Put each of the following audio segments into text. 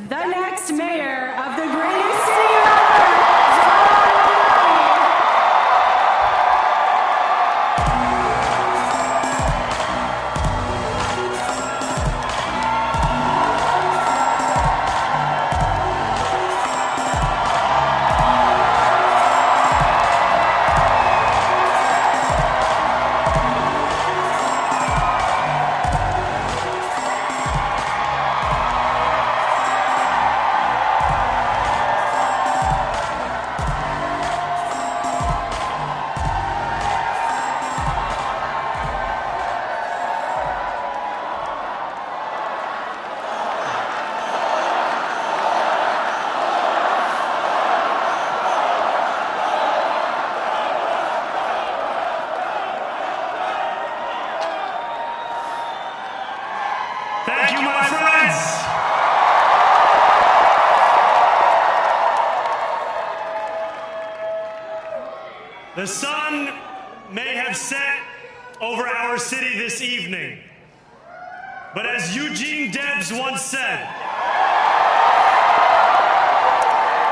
the next mayor of the greatest city ever, Zohran Mamdani. Thank you, my friends. The sun may have set over our city this evening, but as Eugene Debs once said,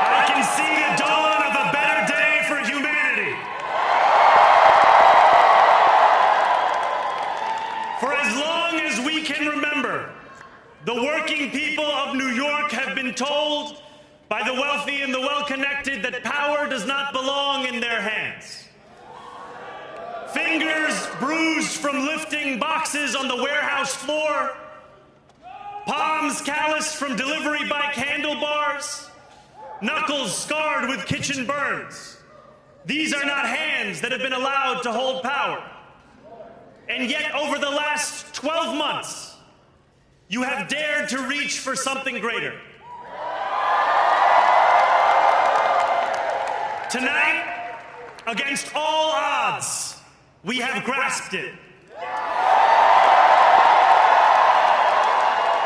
I can see the dawn of a better day for humanity. For as long as we can remember, the working people of New York have been told by the wealthy and the well-connected that power does not belong in their hands. Fingers bruised from lifting boxes on the warehouse floor, palms calloused from delivery bike handlebars, knuckles scarred with kitchen burns. These are not hands that have been allowed to hold power. And yet, over the last 12 months, you have dared to reach for something greater. Tonight, against all odds, we have grasped it.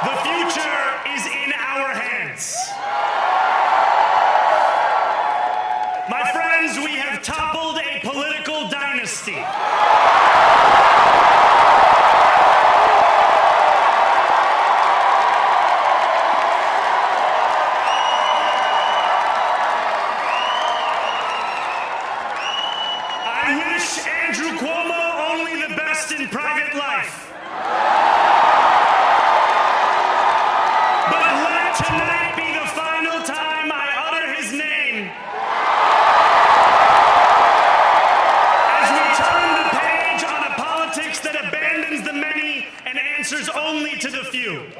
The future is in our hands. My friends, we have toppled a political dynasty. I wish Andrew Cuomo only the best in private life. But let tonight be the final time I utter his name as we turn the page on a politics that abandons the many and answers only to the few.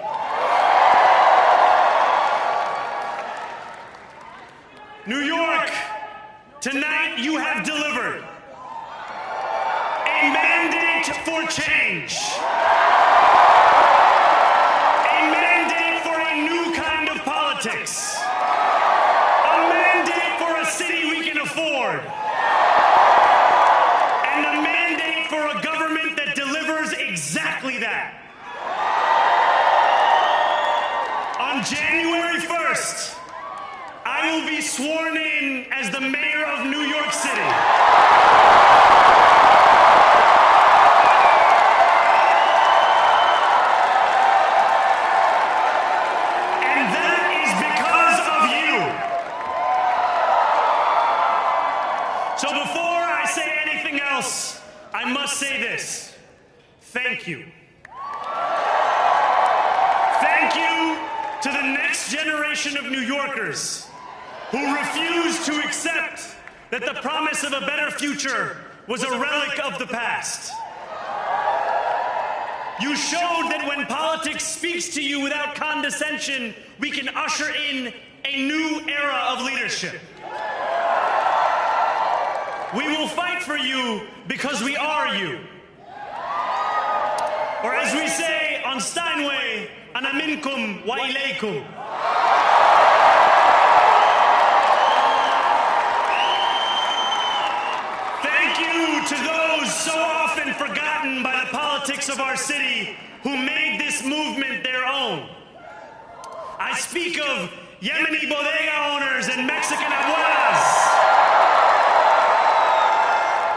New York, tonight you have delivered a mandate for change. A mandate for a new kind of politics. A mandate for a city we can afford. And a mandate for a government that delivers exactly that. On January 1st, I will be sworn in as the mayor of New York City. And that is because of you. So before I say anything else, I must say this. Thank you. Thank you to the next generation of New Yorkers who refused to accept that the promise of a better future was a relic of the past. You showed that when politics speaks to you without condescension, we can usher in a new era of leadership. We will fight for you because we are you. Or as we say on Steinway, ana minkum wa ilaykum. Thank you to those so often forgotten by the politics of our city who made this movement their own. I speak of Yemeni bodega owners and Mexican abuelas,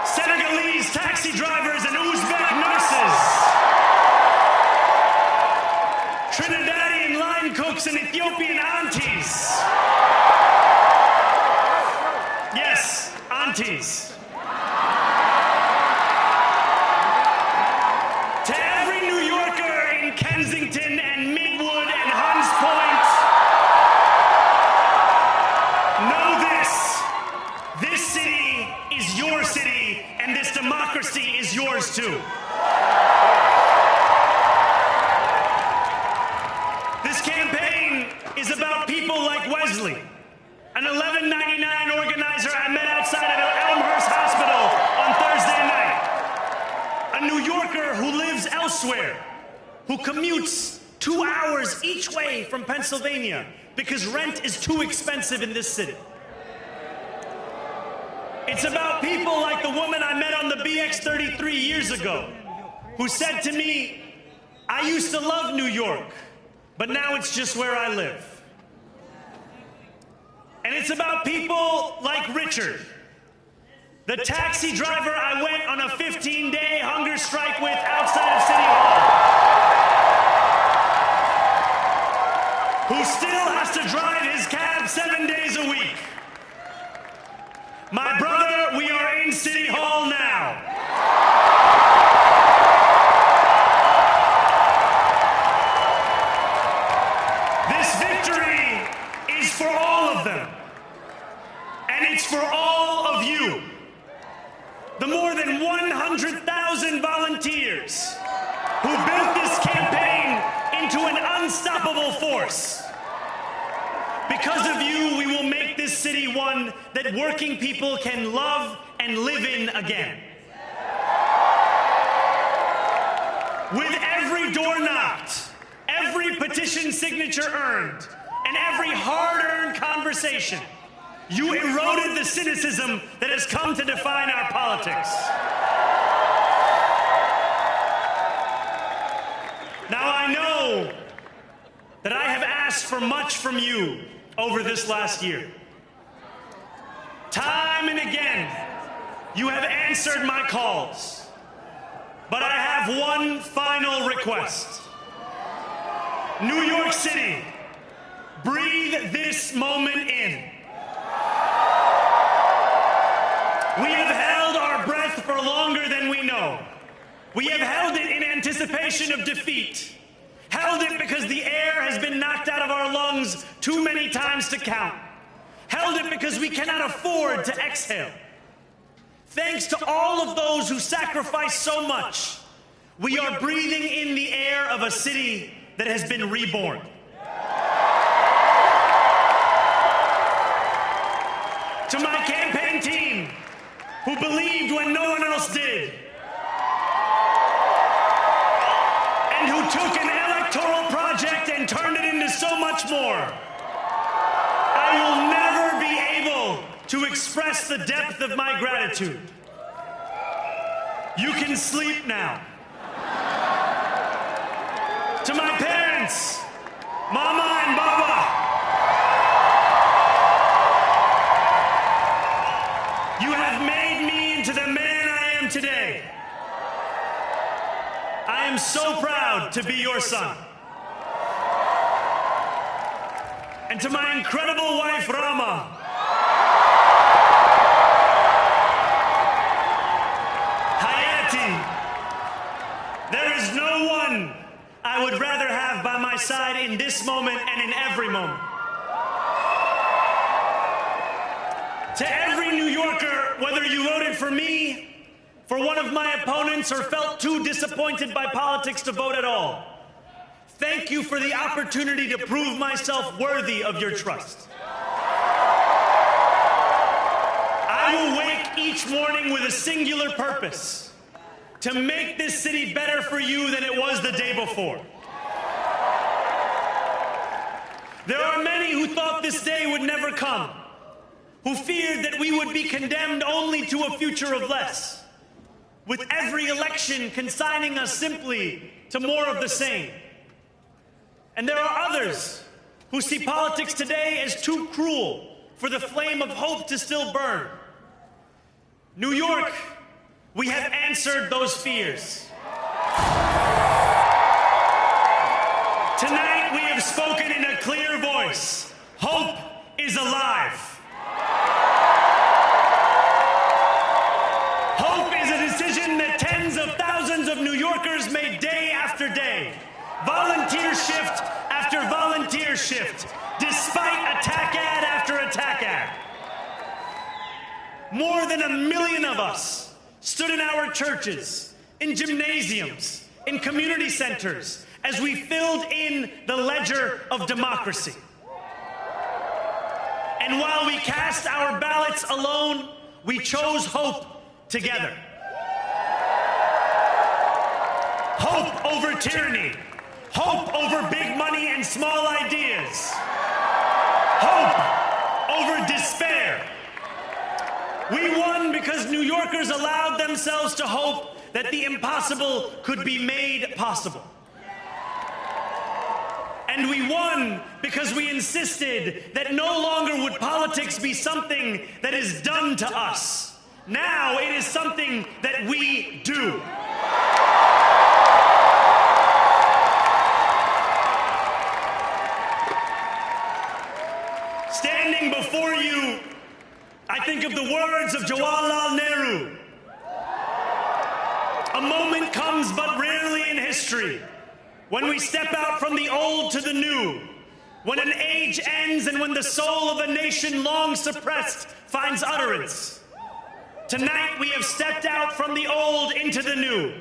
Senegalese taxi drivers and Uzbek nurses, Trinidadian line cooks and Ethiopian bounties. To every New Yorker in Kensington and Midwood and Hunts Point, know this. This city is your city, and this democracy is yours too. This campaign is about people like Wesley, an $11.99 organizer I met outside of Elmhurst Hospital on Thursday night. A New Yorker who lives elsewhere, who commutes 2 hours each way from Pennsylvania because rent is too expensive in this city. It's about people like the woman I met on the BX 33 years ago, who said to me, "I used to love New York, but now it's just where I live." And it's about people like Richard, the taxi driver I went on a 15-day hunger strike with outside of City Hall, who still has to drive his cab 7 days a week. My brother, we are in City Hall now. This victory is for all of them, and it's for all of you. The more than 100,000 volunteers who built this campaign into an unstoppable force. Because of you, we will make this city one that working people can love and live in again. With every door knocked, every petition signature earned, and every hard-earned conversation, you eroded the cynicism that has come to define our politics. Now, I know that I have asked for much from you over this last year. Time and again, you have answered my calls. But I have one final request. New York City, breathe this moment in. We have held our breath for longer than we know. We have held it in anticipation of defeat. Held it because the air has been knocked out of our lungs too many times to count. Held it because we cannot afford to exhale. Thanks to all of those who sacrificed so much, we are breathing in the air of a city that has been reborn. To my campaign team, who believed when no one else did, and who took an electoral project and turned it into so much more, I will never be able to express the depth of my gratitude. You can sleep now. To my parents, Mama and Baba, you have made me into the man I am today. I am so proud to be your son. And to my incredible wife, Rama, Hayati, there is no one I would rather have by my side in this moment and in every moment. To every New Yorker, whether you voted for me, for one of my opponents, or felt too disappointed by politics to vote at all, thank you for the opportunity to prove myself worthy of your trust. I will wake each morning with a singular purpose: to make this city better for you than it was the day before. There are many who thought this day would never come, who feared that we would be condemned only to a future of less, with every election consigning us simply to more of the same. And there are others who see politics today as too cruel for the flame of hope to still burn. New York, we have answered those fears. Tonight we have spoken in a clear voice. Hope is alive. shift after volunteer shift, despite attack ad after attack ad. More than 1 million of us stood in our churches, in gymnasiums, in community centers, as we filled in the ledger of democracy. And while we cast our ballots alone, we chose hope together. Hope over tyranny. Hope over big money and small ideas. Hope over despair. We won because New Yorkers allowed themselves to hope that the impossible could be made possible. And we won because we insisted that no longer would politics be something that is done to us. Now it is something that we do. Standing before you, I think of the words of Jawaharlal Nehru. A moment comes but rarely in history when we step out from the old to the new, when an age ends and when the soul of a nation long suppressed finds utterance. Tonight we have stepped out from the old into the new.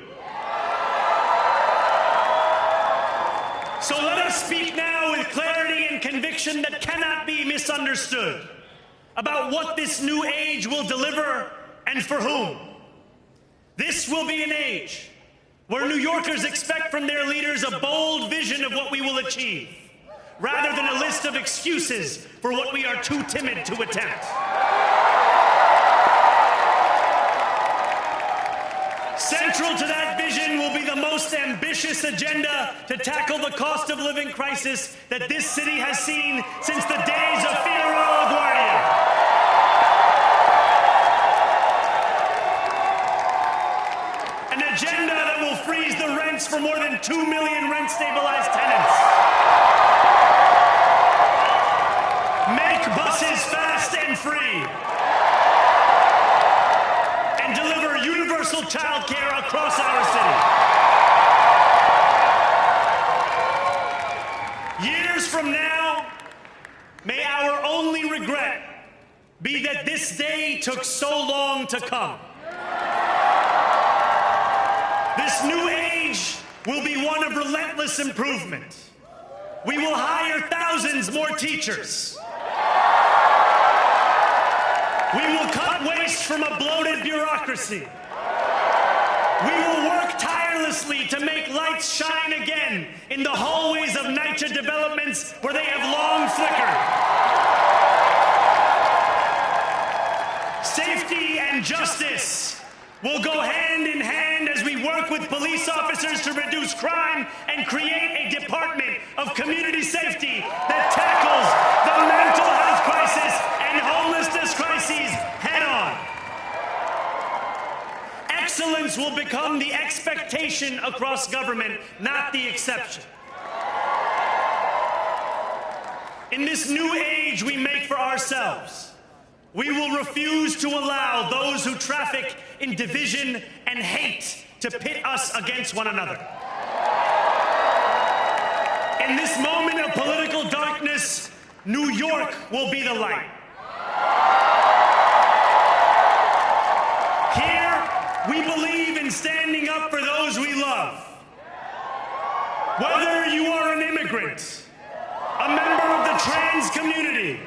So let us speak now with clarity and conviction that cannot be misunderstood about what this new age will deliver and for whom. This will be an age where New Yorkers expect from their leaders a bold vision of what we will achieve, rather than a list of excuses for what we are too timid to attempt. Central to that vision will be the most ambitious agenda to tackle the cost of living crisis that this city has seen since the days of Figueroa LaGuardia. An agenda that will freeze the rents for more than 2 million rent-stabilized tenants. Make buses fast and free. And deliver universal child care across our city. Years from now, may our only regret be that this day took so long to come. This new age will be one of relentless improvement. We will hire thousands more teachers. We will cut waste from a bloated bureaucracy. We will work tirelessly to make lights shine again in the hallways of NYC developments where they have long flickered. Safety and justice will go hand in hand as we work with police officers to reduce crime and create a department of community safety that tackles the mental health crisis and homelessness crises head on. Excellence will become the expectation across government, not the exception. In this new age we make for ourselves, we will refuse to allow those who traffic in division and hate to pit us against one another. In this moment of political darkness, New York will be the light. Here, we believe in standing up for those we love. Whether you are an immigrant, a member of the trans community,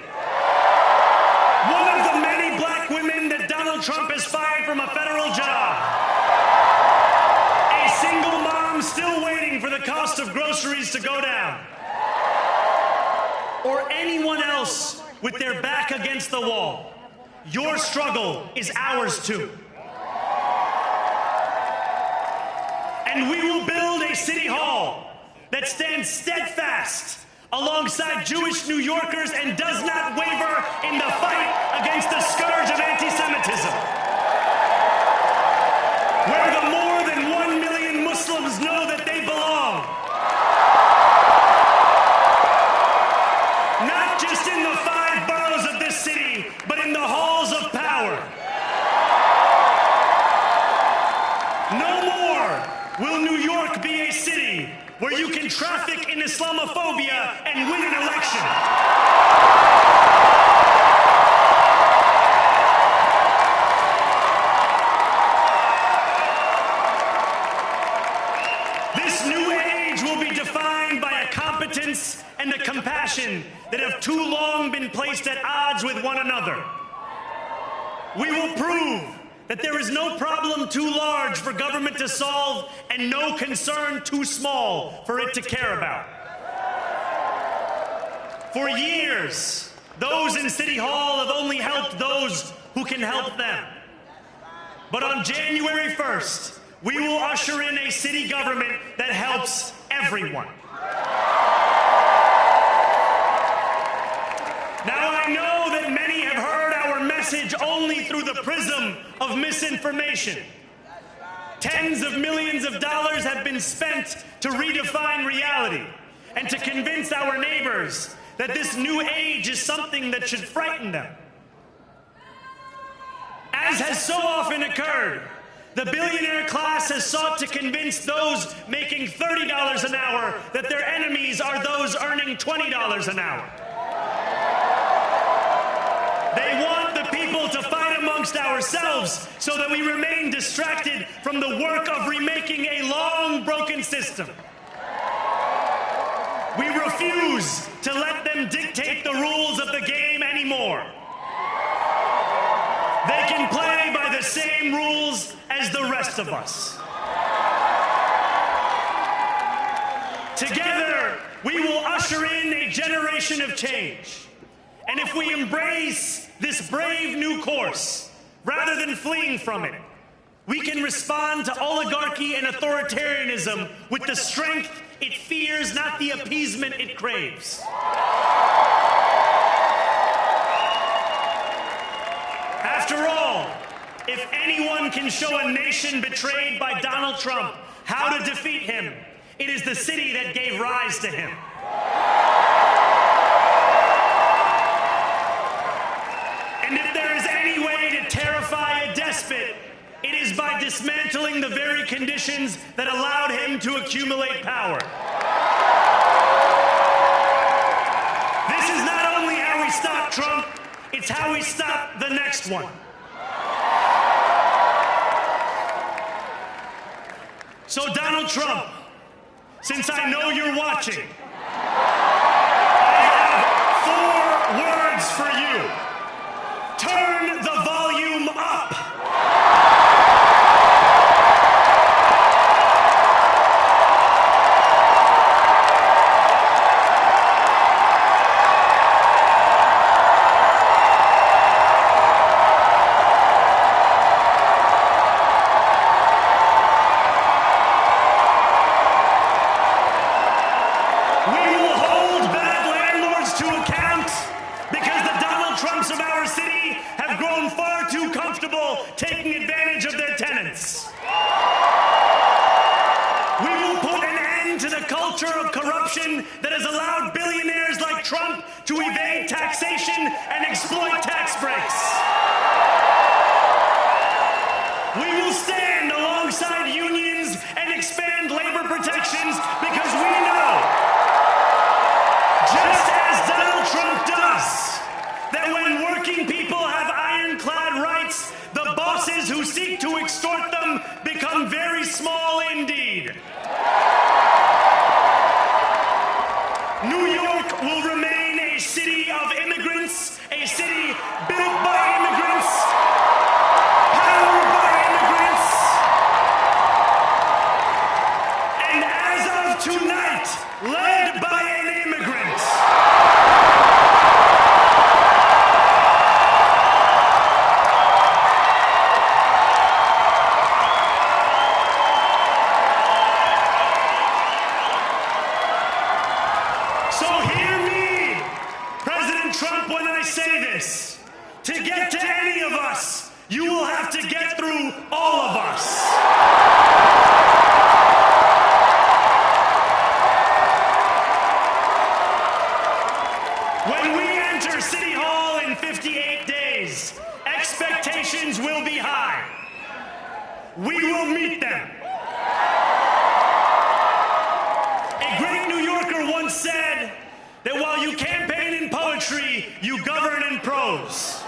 one of the many black women that Donald Trump has fired from a federal job, a single mom still waiting for the cost of groceries to go down, or anyone else with their back against the wall, your struggle is ours too. And we will build a city hall that stands steadfast alongside Jewish New Yorkers and does not waver in the fight against the scourge of anti-Semitism. Where the more than 1 million Muslims know that they belong. Not just in the 5 boroughs of this city, but in the halls of power. No more will New York be a city where you can traffic in Islamophobia and win an election. This new age will be defined by a competence and a compassion that have too long been placed at odds with one another. We will prove that there is no problem too large for government to solve and no concern too small for it to care about. For years, those in City Hall have only helped those who can help them. But on January 1st, we will usher in a city government that helps everyone. Now, I know that many have heard our message only through the prism of misinformation. Tens of millions of dollars have been spent to redefine reality and to convince our neighbors that this new age is something that should frighten them. As has so often occurred, the billionaire class has sought to convince those making $30 an hour that their enemies are those earning $20 an hour. They want the people to fight amongst ourselves so that we remain distracted from the work of remaking a long broken system. We refuse to let them dictate the rules of the game anymore. They can play by the same rules as the rest of us. Together, we will usher in a generation of change. And if we embrace this brave new course, rather than fleeing from it, we can respond to oligarchy and authoritarianism with the strength it fears, not the appeasement it craves. After all, if anyone can show a nation betrayed by Donald Trump how to defeat him, it is the city that gave rise to him. And if there is any way to terrify a despot, it is by dismantling the very conditions that allowed him to accumulate power. This is not only how we stop Trump, it's how we stop the next one. So Donald Trump, since I know you're watching, I have 4 words for you. Turn the volume up. We will hold bad landlords to account because the Donald Trumps of our city have grown far too comfortable taking advantage of their tenants. We will put an end to the culture of corruption that has allowed billionaires like Trump to evade taxation and exploit tax breaks. We will stand alongside unions and expand labor protections because we know, just as Donald Trump does, that when working people have ironclad rights, the bosses who seek to extort them become very small indeed. New York will remain a city of immigrants, a city built by immigrants, powered by immigrants, and as of tonight, led by an immigrant. So hear me, President Trump, when I say this. To get to any of us, you will have to get through all of us. When we enter City Hall in 58 days, expectations will be high. We will meet them. you campaign in poetry, you govern in prose.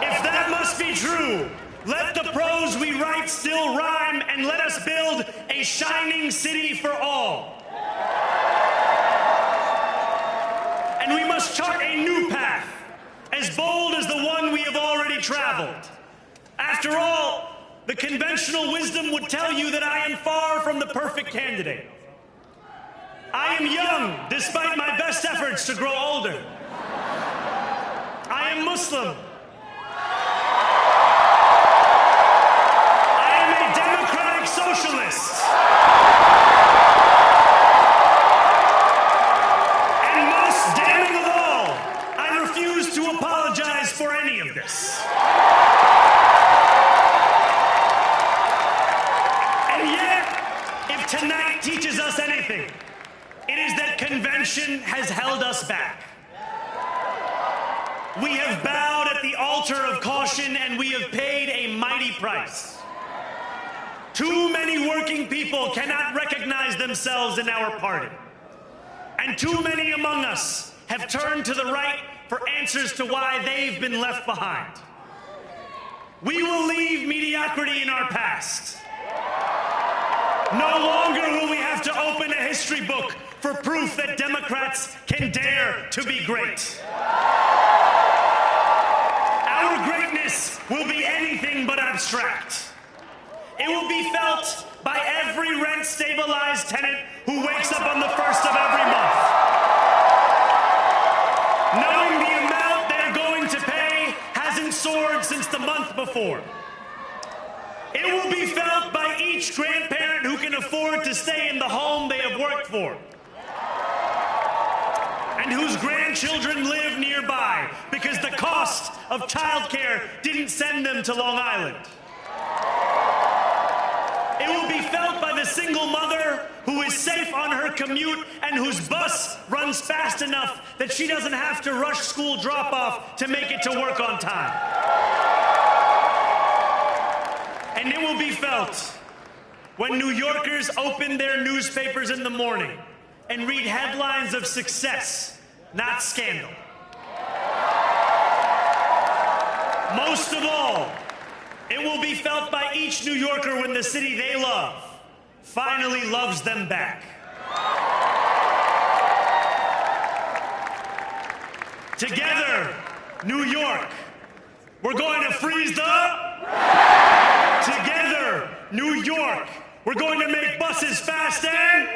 If that must be true, let the prose we write still rhyme, and let us build a shining city for all. And we must chart a new path, as bold as the one we have already traveled. After all, the conventional wisdom would tell you that I am far from the perfect candidate. I am young, despite my best efforts to grow older. I am Muslim. I am a democratic socialist. And most damning of all, I refuse to apologize for any of this. And yet, if tonight teaches us anything, it is that convention has held us back. We have bowed at the altar of caution, and we have paid a mighty price. Too many working people cannot recognize themselves in our party. And too many among us have turned to the right for answers to why they've been left behind. We will leave mediocrity in our past. No longer will we have to open a history book for proof that Democrats can dare to be great. Our greatness will be anything but abstract. It will be felt by every rent-stabilized tenant who wakes up on the first of every month, knowing the amount they're going to pay hasn't soared since the month before. It will be felt by each grandparent who can afford to stay in the home they have worked for, and whose grandchildren live nearby because the cost of childcare didn't send them to Long Island. It will be felt by the single mother who is safe on her commute and whose bus runs fast enough that she doesn't have to rush school drop-off to make it to work on time. And it will be felt when New Yorkers open their newspapers in the morning and read headlines of success, not scandal. Most of all, it will be felt by each New Yorker when the city they love finally loves them back. Together, New York, we're going to freeze the... Together, New York, we're going to make buses fast and...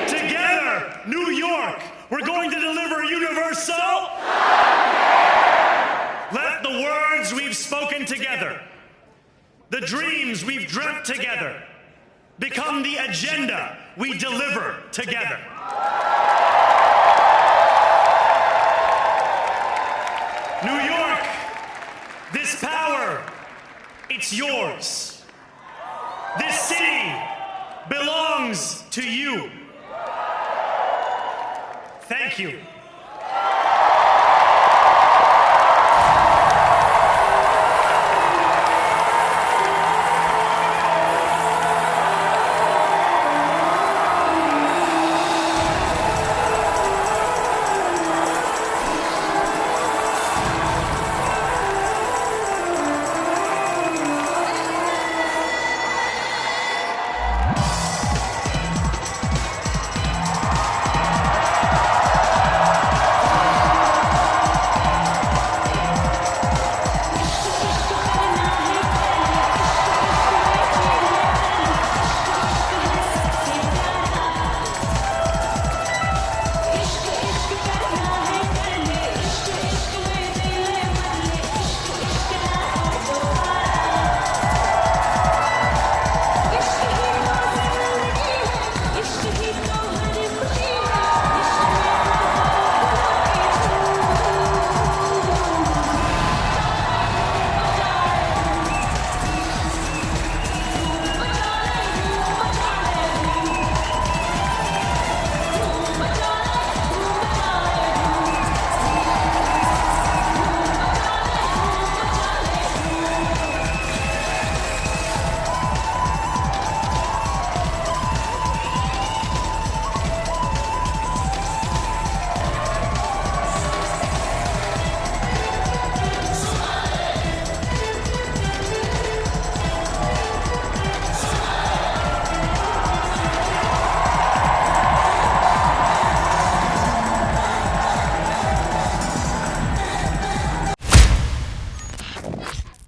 Together, New York, we're going to deliver universal... Let the words we've spoken together, the dreams we've dreamt together, become the agenda we deliver together. New York, this power, it's yours. This city belongs to you. Thank you.